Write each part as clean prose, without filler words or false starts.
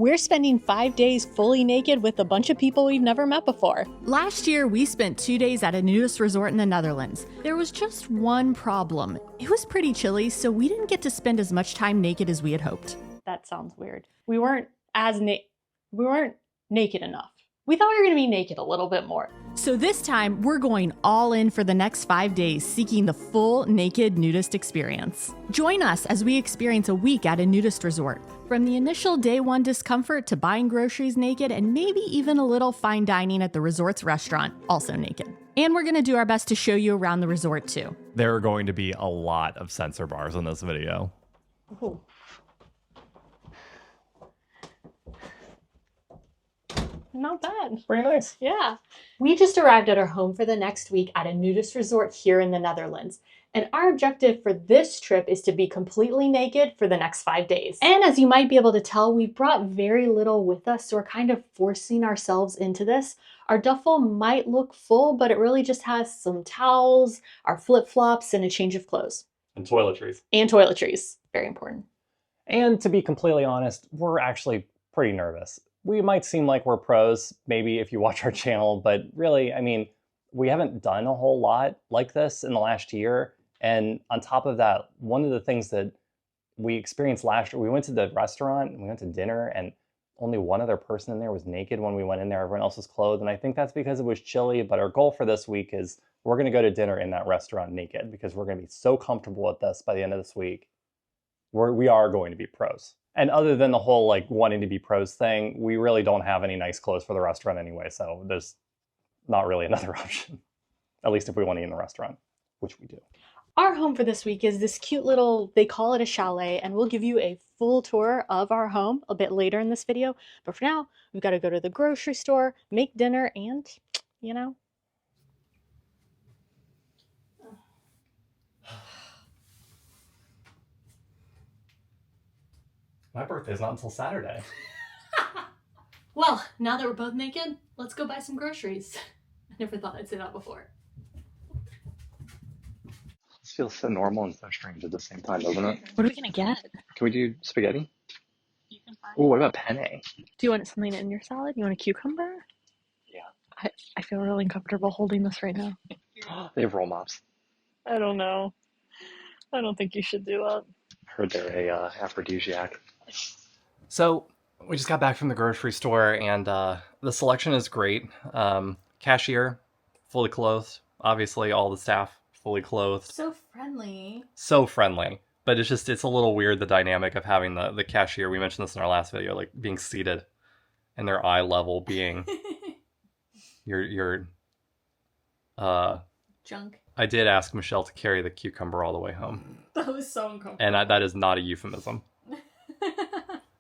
We're spending 5 days fully naked with a bunch of people we've never met before. Last year, we spent 2 days at a nudist resort in the Netherlands. There was just one problem. It was pretty chilly, so we didn't get to spend as much time naked as we had hoped. That sounds weird. We weren't naked enough. We thought we were going to be naked a little bit more. So this time, we're going all in for the next 5 days, seeking the full naked nudist experience. Join us as we experience a week at a nudist resort. From the initial day one discomfort to buying groceries naked and maybe even a little fine dining at the resort's restaurant, also naked. And we're going to do our best to show you around the resort too. There are going to be a lot of censor bars in this video. Ooh. Not bad. Pretty nice. Yeah. We just arrived at our home for the next week at a nudist resort here in the Netherlands. And our objective for this trip is to be completely naked for the next 5 days. And as you might be able to tell, we brought very little with us, so we're kind of forcing ourselves into this. Our duffel might look full, but it really just has some towels, our flip-flops, and a change of clothes. And toiletries. And toiletries. Very important. And to be completely honest, we're actually pretty nervous. We might seem like we're pros, maybe if you watch our channel, but really, I mean, we haven't done a whole lot like this in the last year. And on top of that, one of the things that we experienced last year, we went to the restaurant and we went to dinner and only one other person in there was naked when we went in there. Everyone else was clothed. And I think that's because it was chilly. But our goal for this week is we're going to go to dinner in that restaurant naked because we're going to be so comfortable with this by the end of this week. We are going to be pros. And other than the whole like wanting to be pros thing, we really don't have any nice clothes for the restaurant anyway. So there's not really another option, at least if we want to eat in the restaurant, which we do. Our home for this week is this cute little, they call it a chalet, and we'll give you a full tour of our home a bit later in this video. But for now, we've got to go to the grocery store, make dinner, and, you know. My birthday's not until Saturday. Well, now that we're both naked, let's go buy some groceries. I never thought I'd say that before. This feels so normal and so strange at the same time, doesn't it? What are we gonna get? Can we do spaghetti? You can find. Oh, what about penne? Do you want something in your salad? You want a cucumber? Yeah. I feel really uncomfortable holding this right now. They have roll mops. I don't know. I don't think you should do that. Heard they're a aphrodisiac. So we just got back from the grocery store and the selection is great. Cashier, fully clothed. Obviously all the staff fully clothed. So friendly. So friendly. But it's a little weird, the dynamic of having the cashier, we mentioned this in our last video, like being seated and their eye level being your Junk. I did ask Michelle to carry the cucumber all the way home. That was so uncomfortable. And that is not a euphemism.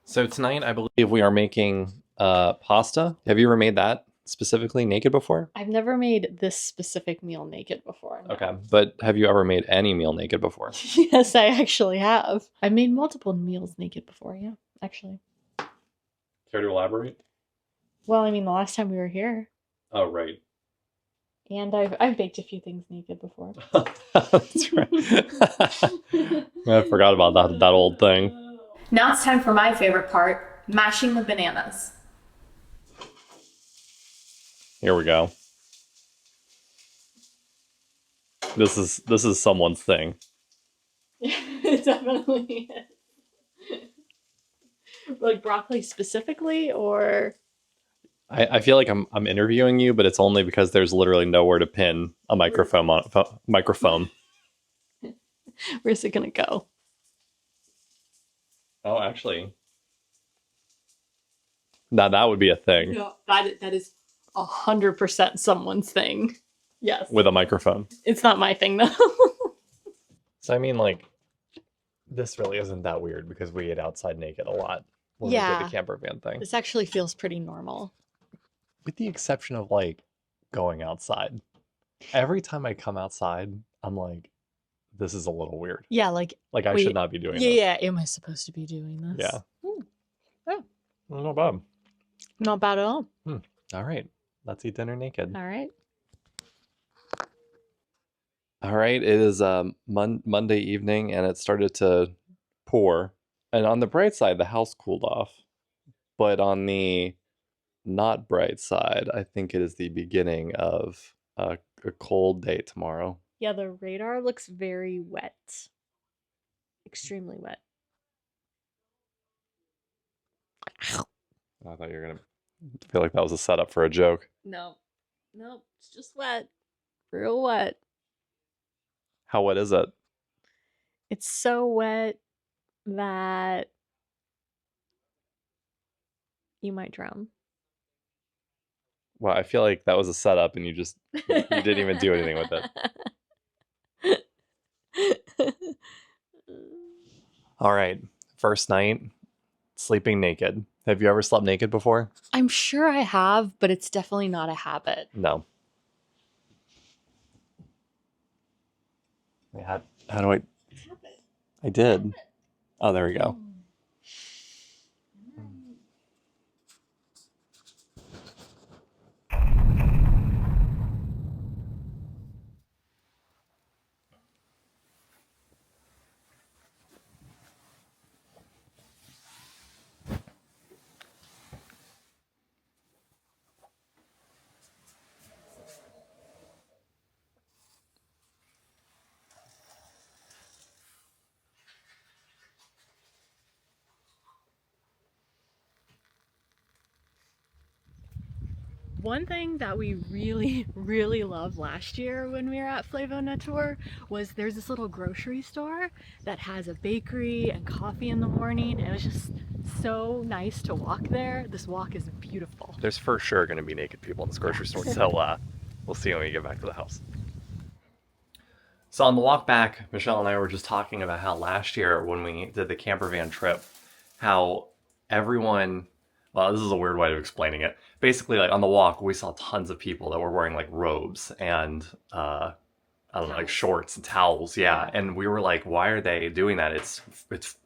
So tonight, I believe we are making pasta. Have you ever made that specifically naked before? I've never made this specific meal naked before. No. Okay, but have you ever made any meal naked before? Yes, I actually have. I've made multiple meals naked before, yeah, actually. Care to elaborate? Well, I mean, the last time we were here. Oh, right. And I've baked a few things naked before. That's right. I forgot about that old thing. Now it's time for my favorite part, mashing the bananas. Here we go. This is someone's thing. It definitely is. Like broccoli specifically, or? I feel like I'm interviewing you, but it's only because there's literally nowhere to pin a microphone. Where's it gonna go? Oh, actually, that would be a thing. No, that is 100% someone's thing. Yes. With a microphone. It's not my thing though. So I mean, like, this really isn't that weird because we ate outside naked a lot when we did the camper van thing. This actually feels pretty normal. With the exception of like going outside. Every time I come outside, I'm like, this is a little weird. Yeah, like I should not be doing this. Yeah, am I supposed to be doing this? Yeah. Yeah. Well, not bad. Not bad at all. All right. Let's eat dinner naked. All right. All right. It is Monday evening and it started to pour. And on the bright side, the house cooled off. But on the not bright side, I think it is the beginning of a cold day tomorrow. Yeah, the radar looks very wet. Extremely wet. I thought you were gonna feel like that was a setup for a joke. No. Nope. It's just wet. Real wet. How wet is it? It's so wet that you might drown. Well, I feel like that was a setup and you didn't even do anything with it. All right. First night, sleeping naked. Have you ever slept naked before? I'm sure I have, but it's definitely not a habit. No. How do I? I did. Oh, there we go. One thing that we really, really loved last year when we were at Flevo-Natuur was there's this little grocery store that has a bakery and coffee in the morning. It was just so nice to walk there. This walk is beautiful. There's for sure going to be naked people in this grocery store, so we'll see when we get back to the house. So on the walk back, Michelle and I were just talking about how last year when we did the camper van trip, how everyone, well, this is a weird way of explaining it. Basically, like on the walk, we saw tons of people that were wearing like robes and I don't know, like shorts and towels. Yeah. And we were like, why are they doing that? It's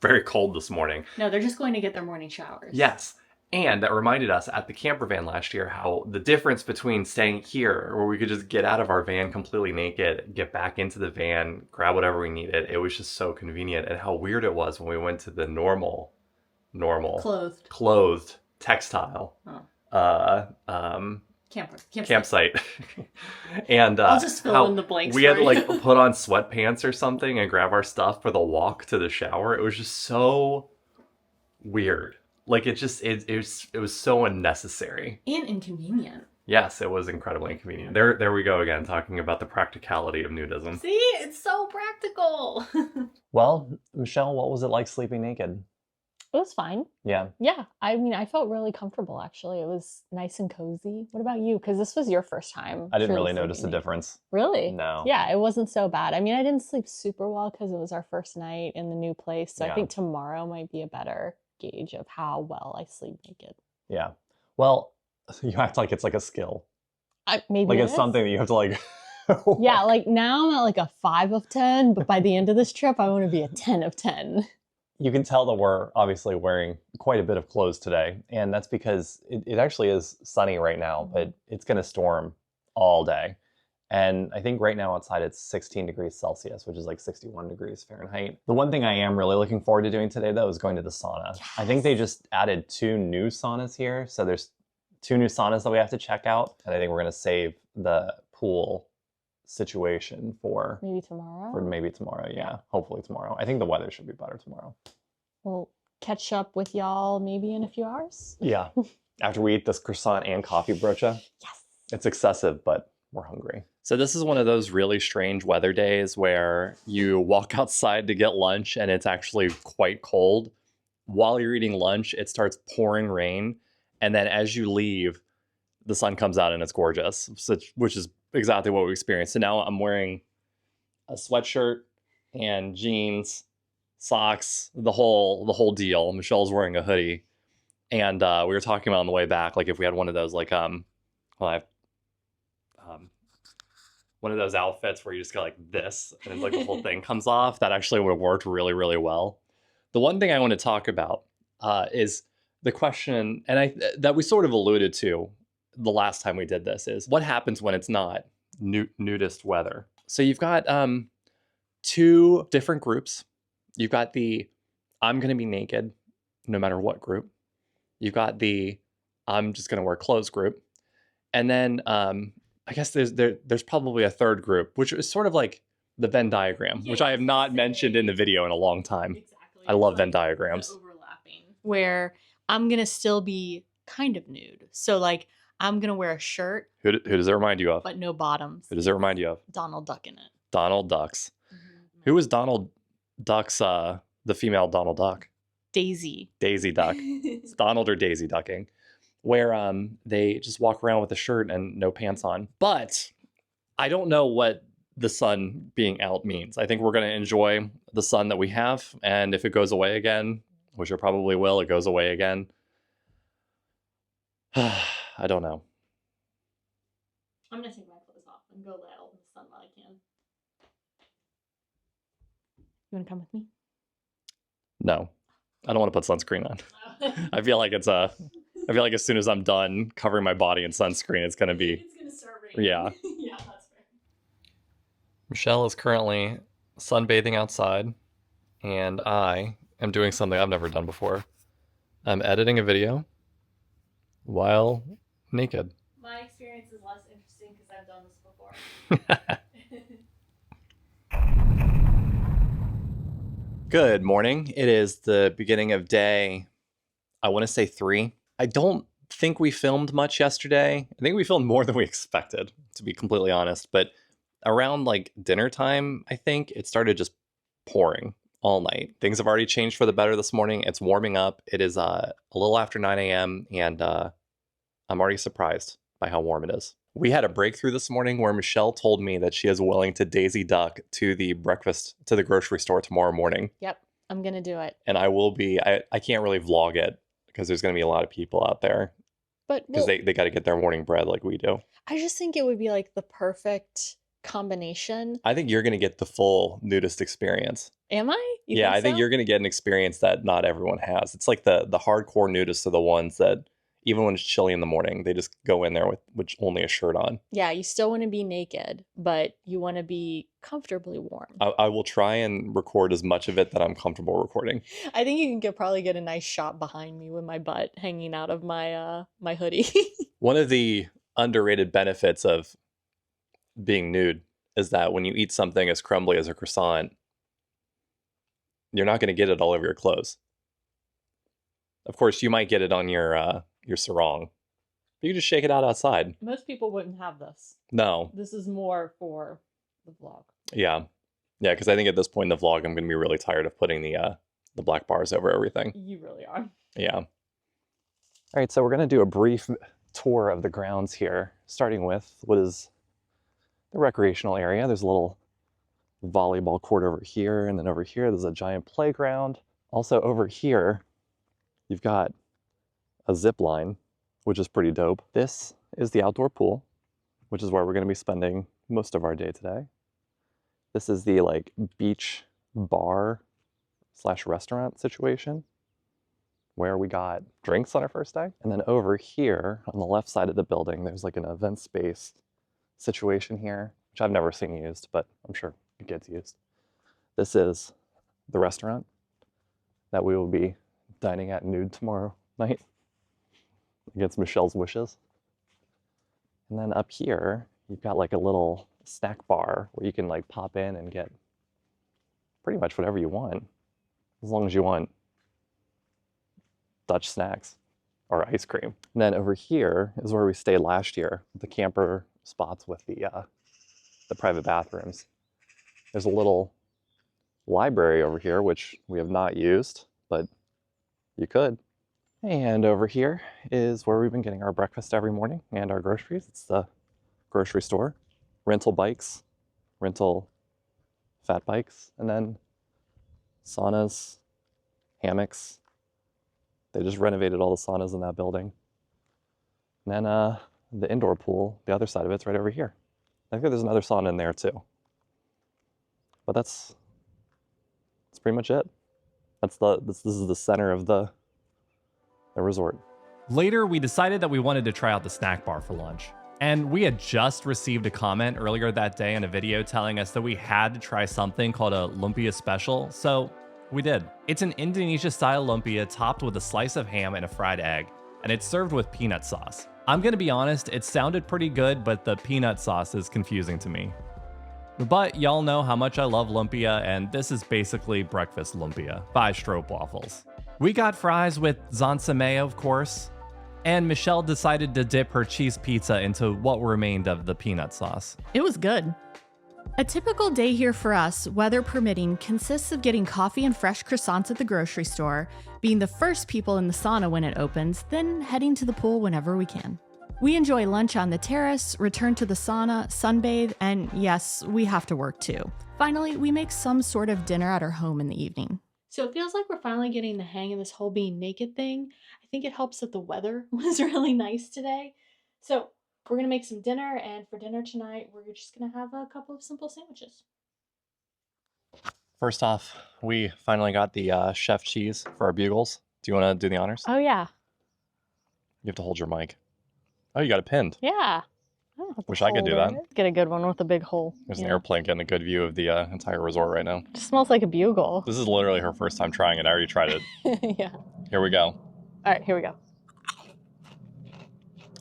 very cold this morning. No, they're just going to get their morning showers. Yes. And that reminded us at the camper van last year how the difference between staying here, where we could just get out of our van completely naked, get back into the van, grab whatever we needed. It was just so convenient. And how weird it was when we went to the normal clothed textile campsite. And I'll just fill in the blanks. We had to like put on sweatpants or something and grab our stuff for the walk to the shower. It was just so weird. Like it was so unnecessary and inconvenient. Yes, it was incredibly inconvenient. There we go again, talking about the practicality of nudism. See, it's so practical. Well, Michelle, what was it like sleeping naked? It was fine. Yeah. Yeah. I mean, I felt really comfortable, actually. It was nice and cozy. What about you? Because this was your first time. I didn't really notice the difference. Really? No. Yeah, it wasn't so bad. I mean, I didn't sleep super well because it was our first night in the new place. So I think tomorrow might be a better gauge of how well I sleep naked. Yeah. Well, you act like it's like a skill. Maybe like it's something that you have to like... Yeah, like now I'm at like a 5 of 10, but by the end of this trip, I want to be a 10 of 10. You can tell that we're obviously wearing quite a bit of clothes today, and that's because it actually is sunny right now, but it's going to storm all day. And I think right now outside it's 16 degrees Celsius, which is like 61 degrees Fahrenheit. The one thing I am really looking forward to doing today, though, is going to the sauna. Yes. I think they just added 2 new saunas here. So there's 2 new saunas that we have to check out. And I think we're going to save the pool situation for maybe tomorrow. Yeah, hopefully tomorrow. I think the weather should be better tomorrow. We'll catch up with y'all maybe in a few hours. Yeah. After we eat this croissant and coffee brocha. Yes. It's excessive, but we're hungry. So this is one of those really strange weather days where you walk outside to get lunch and it's actually quite cold. While you're eating lunch, it starts pouring rain. And then as you leave, the sun comes out and it's gorgeous, which is exactly what we experienced. So now I'm wearing a sweatshirt and jeans, socks, the whole deal. Michelle's wearing a hoodie. And we were talking about on the way back, like if we had one of those, like, one of those outfits where you just go like this and it's like the whole thing comes off, that actually would have worked really, really well. The one thing I want to talk about is the question, and that we sort of alluded to the last time we did this, is what happens when it's not nudist weather? So you've got 2 different groups. You've got the I'm going to be naked no matter what group. You've got the I'm just going to wear clothes group. And then I guess there's probably a third group, which is sort of like the Venn diagram, which I have not mentioned in the video in a long time. Exactly. I love Venn diagrams. Overlapping. Where I'm going to still be kind of nude. So like I'm going to wear a shirt. Who does it remind you of? But no bottoms. Who does it remind you of? Donald Duck in it. Donald Ducks. Mm-hmm. Who was Donald Duck's, the female Donald Duck? Daisy. Daisy Duck. It's Donald or Daisy ducking. Where they just walk around with a shirt and no pants on. But I don't know what the sun being out means. I think we're going to enjoy the sun that we have. And if it goes away again, which it probably will, it goes away again. I don't know. I'm going to take my clothes off and go lay out in the sun while I can. You want to come with me? No. I don't want to put sunscreen on. I feel like as soon as I'm done covering my body in sunscreen, it's going to be... It's going to start raining. Yeah. Yeah, that's fair. Michelle is currently sunbathing outside, and I am doing something I've never done before. I'm editing a video while naked. My experience is less interesting because I've done this before. Good morning. It is the beginning of day, I want to say 3. I don't think we filmed much yesterday. I think we filmed more than we expected, to be completely honest. But around like dinner time, I think it started just pouring all night. Things have already changed for the better this morning. It's warming up. It is a little after 9 a.m. and I'm already surprised by how warm it is. We had a breakthrough this morning where Michelle told me that she is willing to Daisy Duck to the grocery store tomorrow morning. Yep, I'm going to do it. And I can't really vlog it because there's going to be a lot of people out there. But because they got to get their morning bread like we do. I just think it would be like the perfect combination. I think you're going to get the full nudist experience. Am I? I think you're going to get an experience that not everyone has. It's like the hardcore nudists are the ones that even when it's chilly in the morning, they just go in there with only a shirt on. Yeah, you still want to be naked, but you want to be comfortably warm. I will try and record as much of it that I'm comfortable recording. I think you can probably get a nice shot behind me with my butt hanging out of my my hoodie. One of the underrated benefits of being nude is that when you eat something as crumbly as a croissant, you're not going to get it all over your clothes. Of course, you might get it on your sarong. You can just shake it out outside. Most people wouldn't have this. No. This is more for the vlog. Yeah. Yeah, because I think at this point in the vlog, I'm going to be really tired of putting the black bars over everything. You really are. Yeah. All right, so we're going to do a brief tour of the grounds here, starting with what is the recreational area. There's a little volleyball court over here, and then over here, there's a giant playground. Also over here, you've got a zip line, which is pretty dope. This is the outdoor pool, which is where we're going to be spending most of our day today. This is the like beach bar / restaurant situation where we got drinks on our first day. And then over here on the left side of the building, there's like an event space situation here, which I've never seen used, but I'm sure it gets used. This is the restaurant that we will be dining at nude tomorrow night against Michelle's wishes. And then up here, you've got like a little snack bar where you can like pop in and get pretty much whatever you want, as long as you want Dutch snacks or ice cream. And then over here is where we stayed last year, the camper spots with the private bathrooms. There's a little library over here, which we have not used, but you could. And over here is where we've been getting our breakfast every morning and our groceries. It's the grocery store. Rental bikes, rental fat bikes, and then saunas, hammocks. They just renovated all the saunas in that building. And then the indoor pool, the other side of it's right over here. I think there's another sauna in there too. But that's pretty much it. This is the center of the resort. Later, we decided that we wanted to try out the snack bar for lunch. And we had just received a comment earlier that day in a video telling us that we had to try something called a loempia special. So We did. It's an Indonesia-style lumpia topped with a slice of ham and a fried egg, and it's served with peanut sauce. I'm gonna be honest, it sounded pretty good, but the peanut sauce is confusing to me. But y'all know how much I love lumpia, and this is basically breakfast lumpia by stroopwafels. We got fries with zansa mayo, of course, and Michelle decided to dip her cheese pizza into what remained of the peanut sauce. It was good. A typical day here for us, weather permitting, consists of getting coffee and fresh croissants at the grocery store, being the first people in the sauna when it opens, then heading to the pool whenever we can. We enjoy lunch on the terrace, return to the sauna, sunbathe, and yes, we have to work too. Finally, we make some sort of dinner at our home in the evening. So it feels like we're finally getting the hang of this whole being naked thing. I think it helps that the weather was really nice today. So we're gonna make some dinner, and for dinner tonight, we're just gonna have a couple of simple sandwiches. First off, we finally got the chef cheese for our bugles. Do you want to do the honors? Oh yeah, You have to hold your mic. Oh, you got it pinned. yeah. Wish I could do that. Get a good one with a big hole. There's an airplane getting a good view of the entire resort right now. Just smells like a bugle. This is literally her first time trying it. I already tried it. Yeah. Here we go. All right, here we go.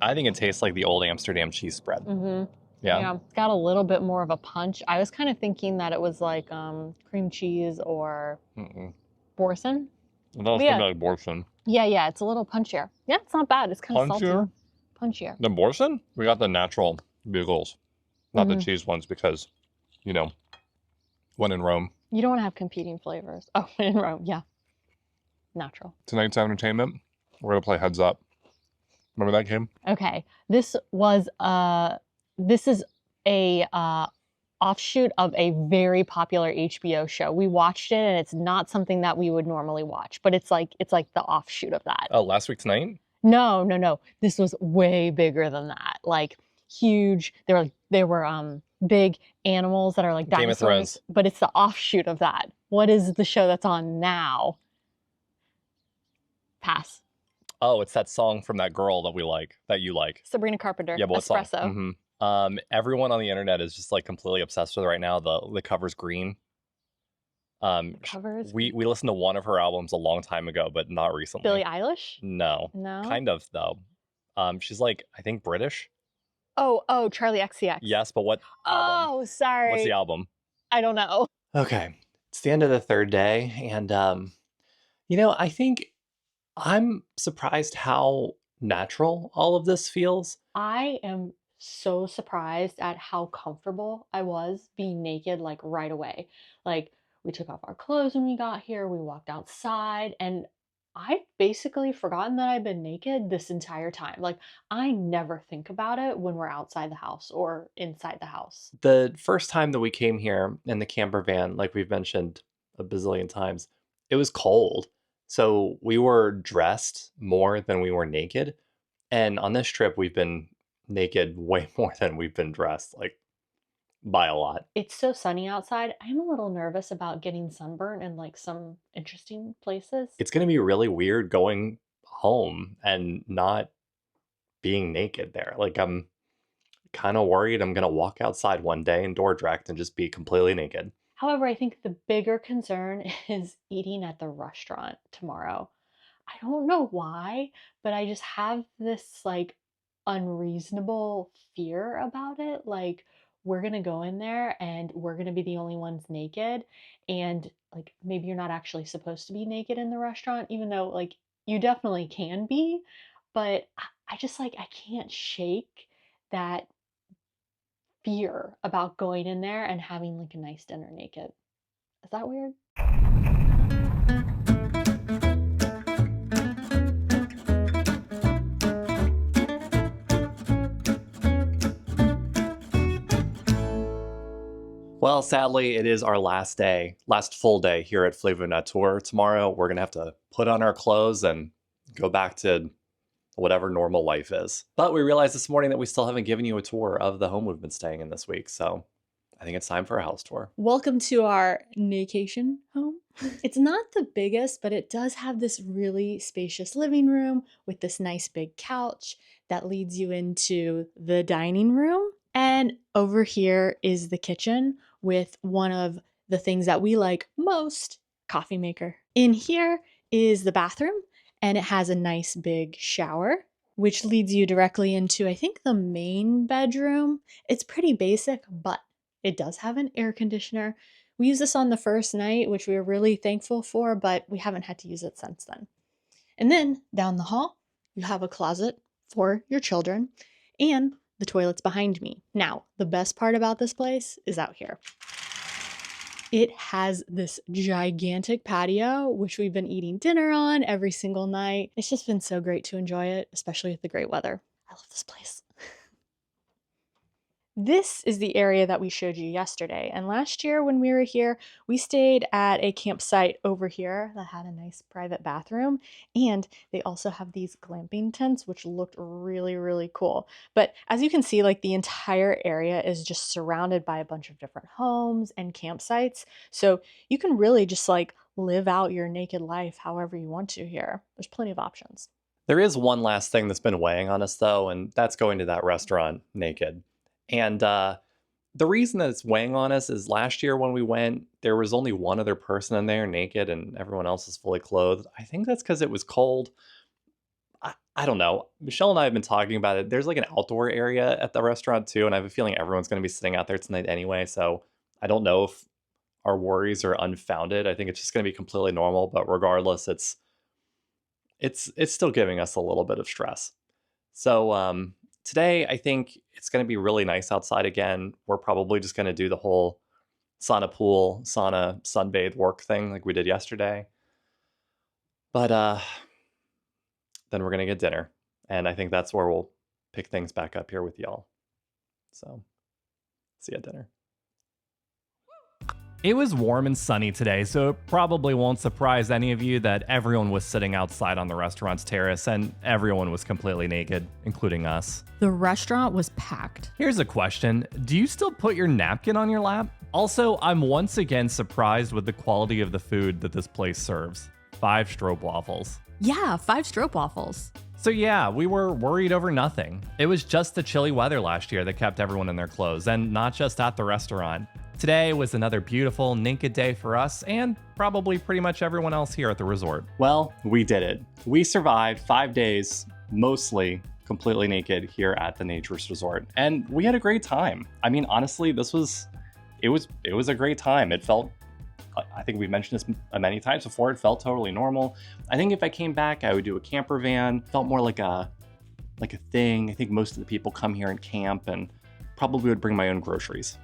I think it tastes like the old Amsterdam cheese spread. Mm-hmm. Yeah. It's got a little bit more of a punch. I was kind of thinking that it was like cream cheese or Borson. It does Yeah. like Borson. Yeah, it's a little punchier. Yeah, it's not bad. It's kind of salty. Punchier? Punchier. The Borson? We got the natural bugles, not the Mhm. cheese ones because, you know, when in Rome. You don't want to have competing flavors. Oh, in Rome, yeah. Natural. Tonight's entertainment, we're going to play Heads Up. Remember that game? Okay, this is a offshoot of a very popular HBO show. We watched it, and it's not something that we would normally watch, but it's like the offshoot of that. Oh, Last Week Tonight? No. This was way bigger than that. Like huge. They were big animals that are like Game of dinosaurs. Thrones. But it's the offshoot of that. What is the show that's on now? Pass. Oh, it's that song from that girl that you like. Sabrina Carpenter. Yeah, but what song? Espresso. Everyone on the internet is just like completely obsessed with it right now. The cover's green. Covers. We listened to one of her albums a long time ago, but not recently. Billie Eilish? No. No. Kind of though. She's like, I think British. Oh, Charlie XCX. Yes, but what album? Oh, sorry. What's the album? I don't know. Okay. It's the end of the third day, and I think I'm surprised how natural all of this feels. I am so surprised at how comfortable I was being naked like right away. Like we took off our clothes when we got here, we walked outside, and I've basically forgotten that I've been naked this entire time. Like I never think about it when we're outside the house or inside the house. The first time that we came here in the camper van, like we've mentioned a bazillion times, it was cold. So we were dressed more than we were naked. And on this trip, we've been naked way more than we've been dressed, like by a lot. It's so sunny outside. I'm a little nervous about getting sunburnt in like some interesting places. It's going to be really weird going home and not being naked there. Like I'm kind of worried I'm going to walk outside one day in Dordrecht and just be completely naked. However, I think the bigger concern is eating at the restaurant tomorrow. I don't know why, but I just have this like unreasonable fear about it. Like we're gonna go in there and we're gonna be the only ones naked, and like maybe you're not actually supposed to be naked in the restaurant, even though like you definitely can be, but I just like I can't shake that fear about going in there and having like a nice dinner naked. Is that weird? Well, sadly, it is our last full day here at Flevo-Natuur. Tomorrow, we're going to have to put on our clothes and go back to whatever normal life is. But we realized this morning that we still haven't given you a tour of the home we've been staying in this week. So I think it's time for a house tour. Welcome to our vacation home. It's not the biggest, but it does have this really spacious living room with this nice big couch that leads you into the dining room. And over here is the kitchen with one of the things that we like most coffee maker. In here is the bathroom, and it has a nice big shower, which leads you directly into, I think, the main bedroom. It's pretty basic, but it does have an air conditioner. We used this on the first night, which we were really thankful for, but we haven't had to use it since then. And then down the hall, you have a closet for your children, and the toilet's behind me. Now, the best part about this place is out here. It has this gigantic patio, which we've been eating dinner on every single night. It's just been so great to enjoy it, especially with the great weather. I love this place. This is the area that we showed you yesterday. And last year when we were here, we stayed at a campsite over here that had a nice private bathroom. And they also have these glamping tents, which looked really, really cool. But as you can see, like the entire area is just surrounded by a bunch of different homes and campsites. So you can really just like live out your naked life however you want to here. There's plenty of options. There is one last thing that's been weighing on us though, and that's going to that restaurant naked. And the reason that it's weighing on us is last year when we went, there was only one other person in there naked and everyone else is fully clothed. I think that's because it was cold. I don't know. Michelle and I have been talking about it. There's like an outdoor area at the restaurant too, and I have a feeling everyone's going to be sitting out there tonight anyway. So I don't know if our worries are unfounded. I think it's just going to be completely normal. But regardless, it's still giving us a little bit of stress. So today, I think it's going to be really nice outside again. We're probably just going to do the whole sauna pool, sauna sunbathe work thing like we did yesterday. But then we're going to get dinner. And I think that's where we'll pick things back up here with y'all. So see you at dinner. It was warm and sunny today, so it probably won't surprise any of you that everyone was sitting outside on the restaurant's terrace and everyone was completely naked, including us. The restaurant was packed. Here's a question. Do you still put your napkin on your lap? Also, I'm once again surprised with the quality of the food that this place serves. 5 stroopwafels. Yeah, 5 stroopwafels. So yeah, we were worried over nothing. It was just the chilly weather last year that kept everyone in their clothes, and not just at the restaurant. Today was another beautiful naked day for us and probably pretty much everyone else here at the resort. Well, we did it. We survived 5 days, mostly completely naked here at the Naturist Resort. And we had a great time. I mean, honestly, it was a great time. It felt, I think we've mentioned this many times before, it felt totally normal. I think if I came back, I would do a camper van. It felt more like a thing. I think most of the people come here and camp and probably would bring my own groceries.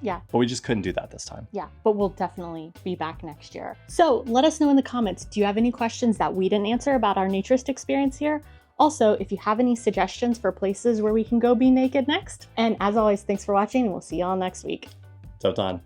Yeah. But we just couldn't do that this time. Yeah, but we'll definitely be back next year. So let us know in the comments, do you have any questions that we didn't answer about our naturist experience here? Also, if you have any suggestions for places where we can go be naked next. And as always, thanks for watching and we'll see y'all next week. Totan.